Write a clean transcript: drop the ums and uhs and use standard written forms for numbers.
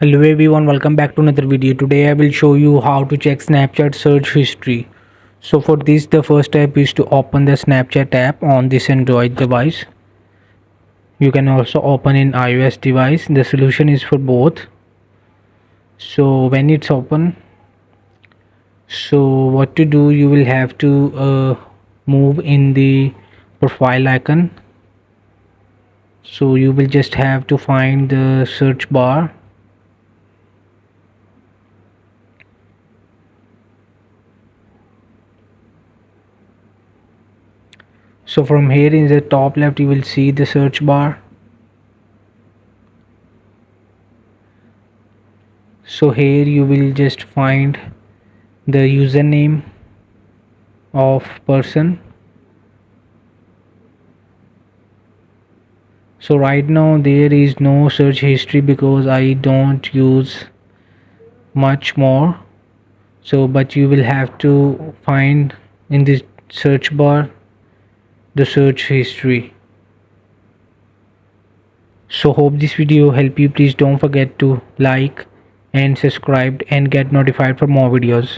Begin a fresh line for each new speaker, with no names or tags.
Hello everyone, welcome back to another video. Today I will show you how to check Snapchat search history. So for this, the first step is to open the Snapchat app on this Android device. You can also open in iOS device. The solution is for both. So when it's open, so what to do, you will have to move in the profile icon. So you will just have to find the search bar. So from here in the top left you will see the search bar. So here you will just find the username of person. So right now there is no search history because I don't use much more. So but you will have to find in this search bar the search history. So hope this video help you. Please don't forget to like and subscribe and get notified for more videos.